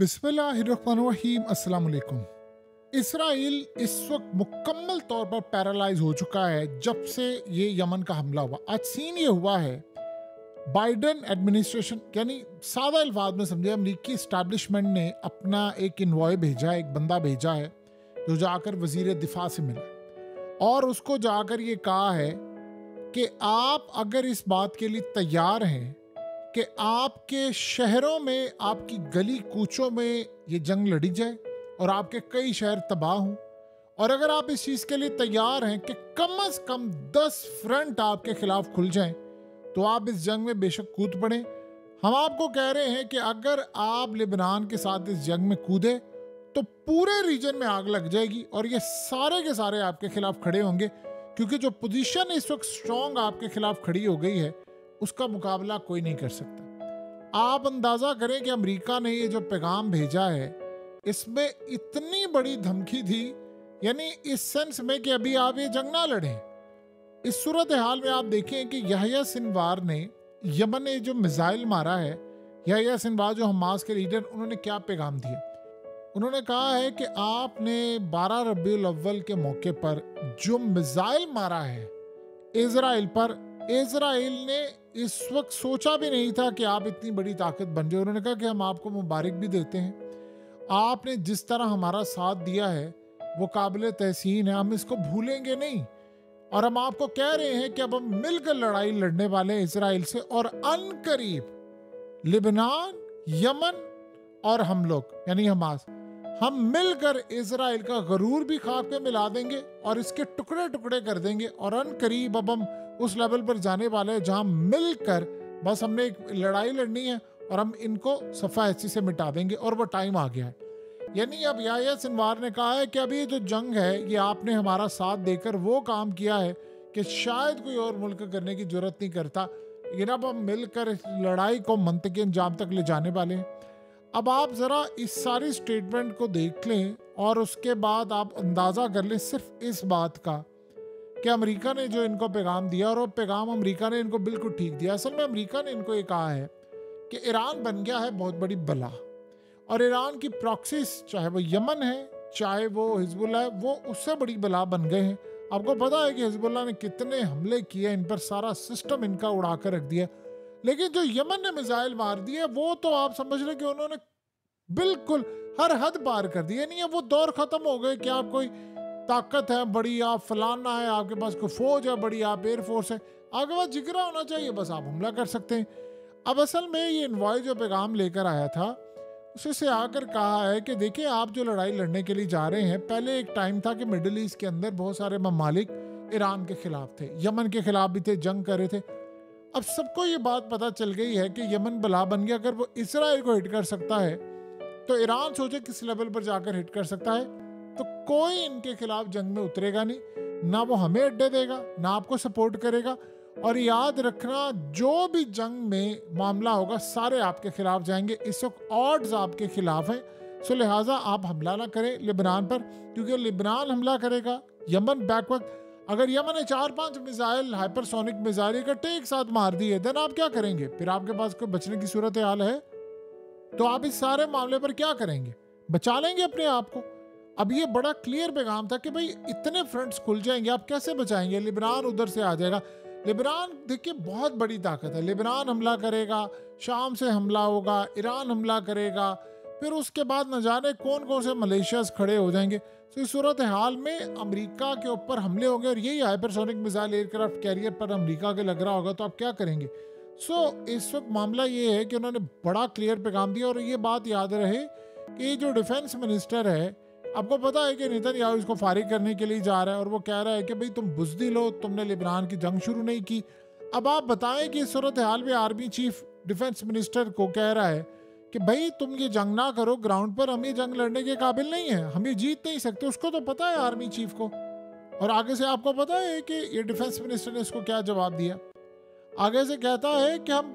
बिस्मिल्लाहिर्रहमानिर्रहीम अस्सलाम वालेकुम। इसराइल इस वक्त मुकम्मल तौर पर पैरालाइज हो चुका है जब से ये यमन का हमला हुआ। आज सीन ये हुआ है, बाइडन एडमिनिस्ट्रेशन यानी सादा अल्फाज में समझे अमरीकी इस्टेब्लिशमेंट ने अपना एक इन्वॉय भेजा है, एक बंदा भेजा है जो जाकर वजीर दिफा से मिला और उसको जाकर ये कहा है कि आप अगर इस बात के लिए तैयार हैं कि आपके शहरों में, आपकी गली कूचों में ये जंग लड़ी जाए और आपके कई शहर तबाह हों, और अगर आप इस चीज़ के लिए तैयार हैं कि कम से कम 10 फ्रंट आपके खिलाफ खुल जाएं, तो आप इस जंग में बेशक कूद पड़ें। हम आपको कह रहे हैं कि अगर आप लेबनान के साथ इस जंग में कूदे तो पूरे रीजन में आग लग जाएगी और ये सारे के सारे आपके खिलाफ खड़े होंगे, क्योंकि जो पोजीशन इस वक्त स्ट्रॉन्ग आपके खिलाफ खड़ी हो गई है उसका मुकाबला कोई नहीं कर सकता। आप अंदाजा करें कि अमेरिका ने ये जो पैगाम भेजा है इसमें इतनी बड़ी धमकी थी, यानी इस सेंस में कि अभी आप ये जंग ना लड़ें। इस सूरत हाल में आप देखें कि यहया सिनवार ने यमन ने जो मिसाइल मारा है, यहया सिनवार जो हमास के लीडर, उन्होंने क्या पैगाम दिया? उन्होंने कहा है कि आपने 12 रबीउल अव्वल के मौके पर जो मिसाइल मारा है इजराइल पर, इजराइल ने इस वक्त सोचा भी नहीं था कि आप इतनी बड़ी ताकत बन जाए। उन्होंने कहा कि हम आपको मुबारक भी देते हैं, आपने जिस तरह हमारा साथ दिया है वो काबिल तहसीन है, हम इसको भूलेंगे नहीं। और हम आपको कह रहे हैं कि अब हम मिलकर लड़ाई लड़ने वाले हैं इसराइल से, और अनकरीब लिबनान, यमन और हम लोग यानी हमास, हम मिलकर इजराइल का गरूर भी खाक पे मिला देंगे और इसके टुकड़े टुकड़े कर देंगे। और अनकरीब अब हम उस लेवल पर जाने वाले हैं जहां मिलकर बस हमने एक लड़ाई लड़नी है और हम इनको सफा ऐसी से मिटा देंगे, और वो टाइम आ गया है। यानी अब यहया सिनवार ने कहा है कि अभी ये जो जंग है ये आपने हमारा साथ देकर वो काम किया है कि शायद कोई और मुल्क करने की जरूरत नहीं करता, लेकिन अब हम मिलकर इस लड़ाई को मंतकी अंजाम तक ले जाने वाले हैं। अब आप ज़रा इस सारी स्टेटमेंट को देख लें और उसके बाद आप अंदाज़ा कर लें सिर्फ इस बात का कि अमेरिका ने जो इनको पैगाम दिया, और वो पैगाम अमेरिका ने इनको बिल्कुल ठीक दिया। असल में अमेरिका ने इनको ये कहा है कि ईरान बन गया है बहुत बड़ी बला, और ईरान की प्रॉक्सीज, चाहे वो यमन है चाहे वो हिजबुल्ला है, वो उससे बड़ी बला बन गए हैं। आपको पता है कि हिजबुल्ला ने कितने हमले किए, इन पर सारा सिस्टम इनका उड़ा कर रख दिया। लेकिन जो यमन ने मिसाइल मार दिए वो तो आप समझ लें कि उन्होंने बिल्कुल हर हद पार कर दी। नहीं है वो दौर खत्म हो गए कि आप कोई ताकत है बड़ी, आप फलाना है, आपके पास कोई फौज है बड़ी, आप एयरफोर्स है, आपके पास जिगरा होना चाहिए, बस आप हमला कर सकते हैं। अब असल में ये इन्वॉय जो पैगाम लेकर आया था उसे से आकर कहा है कि देखिए आप जो लड़ाई लड़ने के लिए जा रहे हैं, पहले एक टाइम था कि मिडिल ईस्ट के अंदर बहुत सारे ममालिक ईरान के खिलाफ थे, यमन के खिलाफ भी थे, जंग कर रहे थे। अब सबको ये बात पता चल गई है कि यमन बला बन गया, अगर वो इसराइल को हिट कर सकता है तो ईरान सोचे किस लेवल पर जाकर हिट कर सकता है, तो कोई इनके खिलाफ जंग में उतरेगा नहीं, ना वो हमें अड्डे देगा ना आपको सपोर्ट करेगा। और याद रखना जो भी जंग में मामला होगा सारे आपके खिलाफ जाएंगे। इस वक्त ऑड्स आपके खिलाफ हैं, सो लिहाजा आप हमला ना करें लिबनान पर, क्योंकि लिबनान हमला करेगा, यमन बैकवर्ड। अगर यमन ने 4-5 मिसाइल, हाइपरसोनिक मिसाइल इकट्ठे एक साथ मार दिए, देन आप क्या करेंगे? फिर आपके पास कोई बचने की सूरत हाल है? तो आप इस सारे मामले पर क्या करेंगे? बचा लेंगे अपने आप को? अब ये बड़ा क्लियर पैगाम था कि भाई इतने फ्रंट्स खुल जाएंगे, आप कैसे बचाएंगे? लिबनान उधर से आ जाएगा। लिबनान देखिए बहुत बड़ी ताकत है, लिबनान हमला करेगा, शाम से हमला होगा, ईरान हमला करेगा, फिर उसके बाद न जाने कौन कौन से मलेशियाज खड़े हो जाएंगे। तो इस सूरत हाल में अमेरिका के ऊपर हमले होंगे, और यही हाइपरसोनिक मिसाइल एयरक्राफ्ट कैरियर पर अमेरिका के लग रहा होगा, तो आप क्या करेंगे? इस वक्त मामला ये है कि उन्होंने बड़ा क्लियर पैगाम दिया। और ये बात याद रहे कि जो डिफेंस मिनिस्टर है, आपको पता है कि नेतन्याहू इसको फारिग करने के लिए जा रहा है, और वो कह रहा है कि भाई तुम बुज़दिल हो, तुमने लिबनान की जंग शुरू नहीं की। अब आप बताएं कि इस सूरत हाल में आर्मी चीफ डिफेंस मिनिस्टर को कह रहा है कि भाई तुम ये जंग ना करो ग्राउंड पर, हम ये जंग लड़ने के काबिल नहीं है, हम ये जीत नहीं सकते। उसको तो पता है आर्मी चीफ को। और आगे से आपको पता है कि ये डिफेंस मिनिस्टर ने इसको क्या जवाब दिया? आगे से कहता है कि हम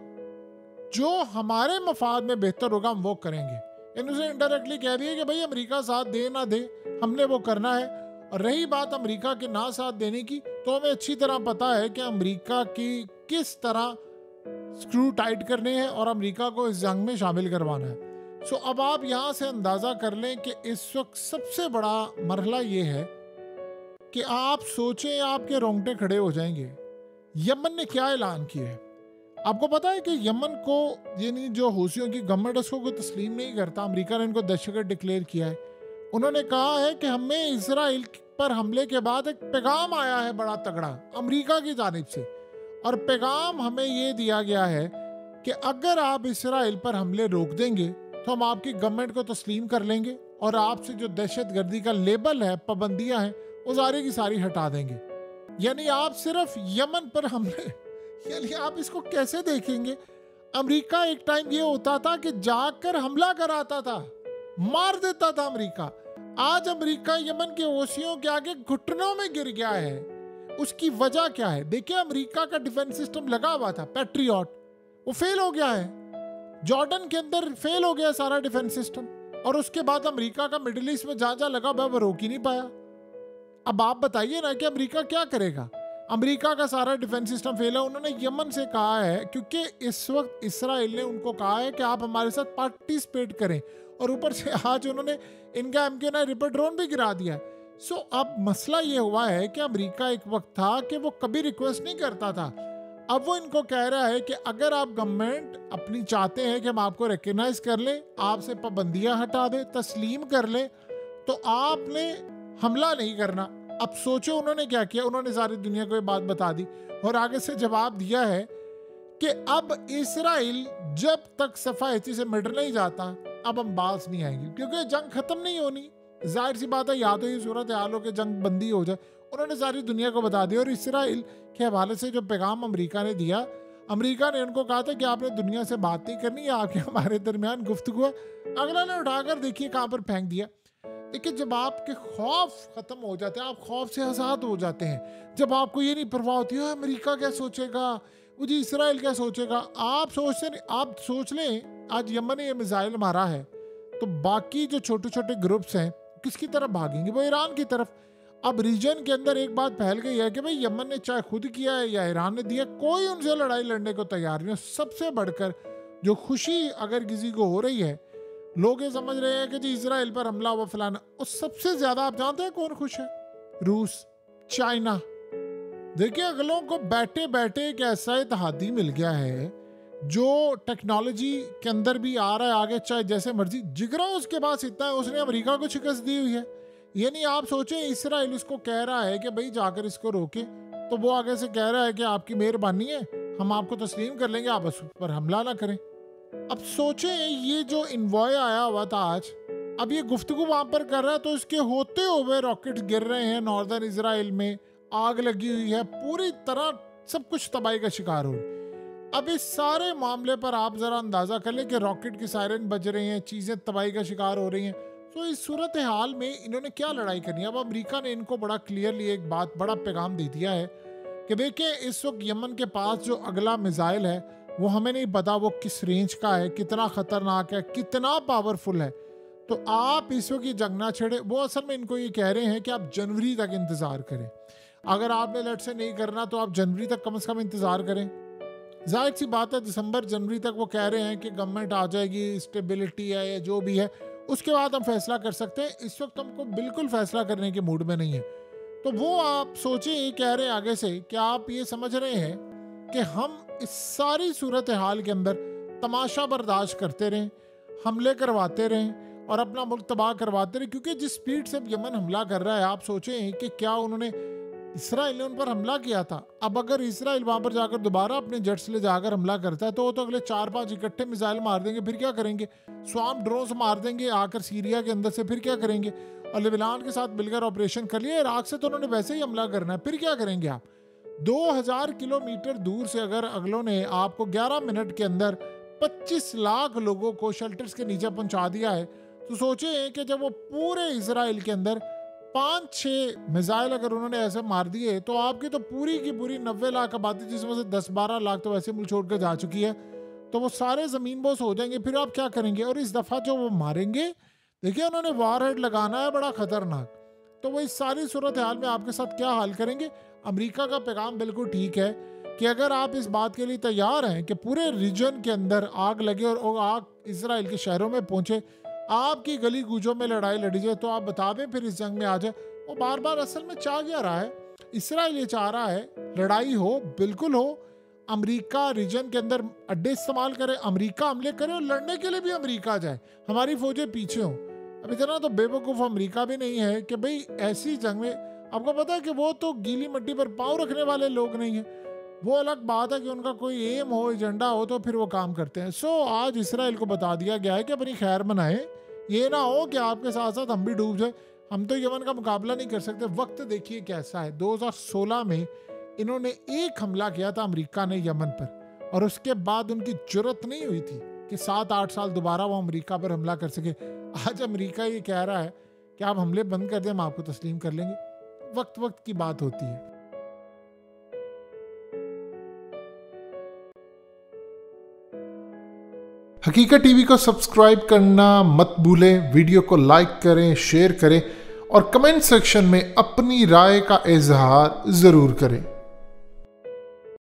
जो हमारे मफाद में बेहतर होगा हम वो करेंगे। इन्होंने इनडायरेक्टली कह दिया कि भाई अमेरिका साथ दे ना दे, हमने वो करना है। और रही बात अमेरिका के ना साथ देने की, तो हमें अच्छी तरह पता है कि अमेरिका की किस तरह स्क्रू टाइट करने हैं और अमेरिका को इस जंग में शामिल करवाना है। सो अब आप यहाँ से अंदाज़ा कर लें कि इस वक्त सबसे बड़ा मरहला ये है कि आप सोचें, आपके रोंगटे खड़े हो जाएंगे। यमन ने क्या ऐलान किया है? आपको पता है कि यमन को, यानी जो हूसियों की गवर्नमेंट, उसको कोई तस्लीम नहीं करता। अमेरिका ने इनको दहशतगर्द डिक्लेयर किया है। उन्होंने कहा है कि हमें इजराइल पर हमले के बाद एक पैगाम आया है बड़ा तगड़ा अमेरिका की जानिब से, और पैगाम हमें ये दिया गया है कि अगर आप इजराइल पर हमले रोक देंगे तो हम आपकी गवर्नमेंट को तस्लीम कर लेंगे और आपसे जो दहशतगर्दी का लेबल है, पाबंदियां हैं, वो सारी की सारी हटा देंगे। यानी आप सिर्फ यमन पर हमले, यानी आप इसको कैसे देखेंगे? अमेरिका एक टाइम ये होता था कि जाकर हमला कराता था, मार देता था अमेरिका। आज अमेरिका यमन के हूसियों के आगे घुटनों में गिर गया है। उसकी वजह क्या है? देखिए, अमेरिका का डिफेंस सिस्टम लगा हुआ था, पैट्रियट, वो फेल हो गया है। जॉर्डन के अंदर फेल हो गया सारा डिफेंस सिस्टम, और उसके बाद अमेरिका का मिडिल ईस्ट में जहां लगा वो रोक ही नहीं पाया। अब आप बताइए ना कि अमेरिका क्या करेगा? अमेरिका का सारा डिफेंस सिस्टम फेल है। उन्होंने यमन से कहा है, क्योंकि इस वक्त इसराइल ने उनको कहा है कि आप हमारे साथ पार्टिसिपेट करें, और ऊपर से आज उन्होंने इनका MQ-9 रिपर ड्रोन भी गिरा दिया। सो अब मसला ये हुआ है कि अमेरिका एक वक्त था कि वो कभी रिक्वेस्ट नहीं करता था। अब वो इनको कह रहा है कि अगर आप गवर्नमेंट अपनी चाहते हैं कि हम आपको रिकग्नाइज कर लें, आपसे पाबंदियां हटा दें, तस्लीम कर लें, तो आपने हमला नहीं करना। अब सोचो उन्होंने क्या किया। उन्होंने सारी दुनिया को ये बात बता दी और आगे से जवाब दिया है कि अब इसराइल जब तक सफाई से मिट नहीं जाता, अब हम बास नहीं आएंगे, क्योंकि जंग खत्म नहीं होनी। जाहिर सी बात है, या तो ये सूरत हाल हो कि जंग बंदी हो जाए। उन्होंने सारी दुनिया को बता दिया। और इसराइल के हवाले से जो पैगाम अमेरिका ने दिया, अमेरिका ने उनको कहा था कि आपने दुनिया से बात नहीं करनी है, आपके हमारे दरमियान गुफ्तगू है। अगला ने उठाकर देखिए कहाँ पर फेंक दिया। देखिए, जब आपके खौफ खत्म हो जाते हैं, आप खौफ से आज़ाद हो जाते हैं, जब आपको ये नहीं परवाह होती है अमेरिका क्या सोचेगा, मुझे इसराइल क्या सोचेगा, आप सोचते नहीं। आप सोच लें, आज यमन ने ये मिसाइल मारा है, तो बाकी जो छोटे छोटे ग्रुप्स हैं किसकी तरफ भागेंगे? वो ईरान की तरफ। अब रीजन के अंदर एक बात फैल गई है कि भाई यमन ने चाहे खुद किया है या ईरान ने दिया, कोई उनसे लड़ाई लड़ने को तैयार नहीं है। सबसे बढ़कर जो खुशी अगर किसी को हो रही है, लोग ये समझ रहे हैं कि जी इसराइल पर हमला हुआ फलाना, और सबसे ज्यादा आप जानते हैं कौन खुश है? रूस, चाइना। देखिए, अगलों को बैठे बैठे एक ऐसा इत्तेहादी मिल गया है जो टेक्नोलॉजी के अंदर भी आ रहा है आगे, चाहे जैसे मर्जी। जिगरा उसके पास इतना है, उसने अमेरिका को शिकस्त दी हुई है। यानी आप सोचें, इसराइल उसको कह रहा है कि भाई जाकर इसको रोके, तो वो आगे से कह रहा है कि आपकी मेहरबानी है, हम आपको तस्लीम कर लेंगे, आप उस पर हमला ना करें। अब सोचें, ये जो इन्वॉय आया हुआ था आज, अब ये गुफ्तगू वहां पर कर रहा है, तो इसके होते हुए रॉकेट्स गिर रहे हैं नॉर्दर्न इसराइल में, आग लगी हुई है, पूरी तरह सब कुछ तबाही का शिकार हो रहा है। अब इस सारे मामले पर आप जरा अंदाजा कर लें कि रॉकेट की सायरन बज रहे हैं, चीजें तबाही का शिकार हो रही हैं। तो इस सूरत हाल में इन्होंने क्या लड़ाई करनी है? अब अमेरिका ने इनको बड़ा क्लियरली एक बात, बड़ा पैगाम दे दिया है कि देखिए, इस वक्त यमन के पास जो अगला मिसाइल है, वो हमें नहीं पता वो किस रेंज का है, कितना खतरनाक है, कितना पावरफुल है। तो आप इस वक्त ये जंग ना छेड़े। वो असल में इनको ये कह रहे हैं कि आप जनवरी तक इंतजार करें। अगर आपने लेट से नहीं करना तो आप जनवरी तक कम से कम इंतजार करें। जाहिर सी बात है, दिसंबर जनवरी तक वो कह रहे हैं कि गवर्नमेंट आ जाएगी, स्टेबिलिटी है या जो भी है, उसके बाद हम फैसला कर सकते हैं। इस वक्त हमको बिल्कुल फैसला करने के मूड में नहीं है। तो वो आप सोचें, ये कह रहे हैं आगे से कि आप ये समझ रहे हैं कि हम इस सारी सूरत हाल के अंदर तमाशा बर्दाश्त करते रहें, हमले करवाते रहें और अपना मुल्क तबाह करवाते रहें। क्योंकि जिस स्पीड से यमन हमला कर रहा है, आप सोचें कि क्या उन्होंने, इसराइल ने उन पर हमला किया था। अब अगर इसराइल वहां पर जाकर दोबारा अपने जेट्स ले जाकर हमला करता है, तो वो तो अगले 4-5 इकट्ठे मिसाइल मार देंगे, फिर क्या करेंगे? स्वाम ड्रोन्स मार देंगे आकर सीरिया के अंदर से, फिर क्या करेंगे? और लेबनान के साथ मिलकर ऑपरेशन कर लिया, इराक से तो उन्होंने वैसे ही हमला करना है, फिर क्या करेंगे आप? 2000 किलोमीटर दूर से अगर अगलों ने आपको 11 मिनट के अंदर 25 लाख लोगों को शेल्टर्स के नीचे पहुंचा दिया है, तो सोचे कि जब वो पूरे इसराइल के अंदर 5-6 मिसाइल अगर उन्होंने ऐसे मार दिए, तो आपकी तो पूरी की पूरी 90 लाख आबादी, जिसमें से 10-12 लाख तो वैसे मुल्क छोड़कर जा चुकी है, तो वो सारे जमीन बोस हो जाएंगे। फिर आप क्या करेंगे? और इस दफा जो वो मारेंगे, देखिए उन्होंने वार हेड लगाना है बड़ा खतरनाक। तो वो इस सारी सूरत हाल में आपके साथ क्या हाल करेंगे? अमेरिका का पैगाम बिल्कुल ठीक है कि अगर आप इस बात के लिए तैयार हैं कि पूरे रीजन के अंदर आग लगे और आग इसराइल के शहरों में पहुंचे, आपकी गली गूंजों में लड़ाई लड़ी जाए तो आप बता दें फिर इस जंग में आ जाए। वो बार बार असल में चाह क्या रहा है? इसराइल ये चाह रहा है लड़ाई हो, बिल्कुल हो, अमेरिका रीजन के अंदर अड्डे इस्तेमाल करे, अमेरिका हमले करे और लड़ने के लिए भी अमेरिका जाए, हमारी फौजें पीछे हों। अब इतना तो बेवकूफ़ अमेरिका भी नहीं है कि भाई ऐसी जंग में, आपको पता है कि वो तो गीली मिट्टी पर पाँव रखने वाले लोग नहीं हैं। वो अलग बात है कि उनका कोई एम हो, एजेंडा हो तो फिर वो काम करते हैं। सो आज इसराइल को बता दिया गया है कि अपनी खैर मनाएं, ये ना हो कि आपके साथ साथ हम भी डूब जाए। हम तो यमन का मुकाबला नहीं कर सकते। वक्त देखिए कैसा है, 2016 में इन्होंने एक हमला किया था अमेरिका ने यमन पर, और उसके बाद उनकी जुर्रत नहीं हुई थी कि 7-8 साल दोबारा वो अमेरिका पर हमला कर सके। आज अमेरिका ये कह रहा है कि आप हमले बंद कर दें, हम आपको तस्लीम कर लेंगे। वक्त वक्त की बात होती है। हकीकत टीवी को सब्सक्राइब करना मत भूलें, वीडियो को लाइक करें, शेयर करें और कमेंट सेक्शन में अपनी राय का इजहार ज़रूर करें।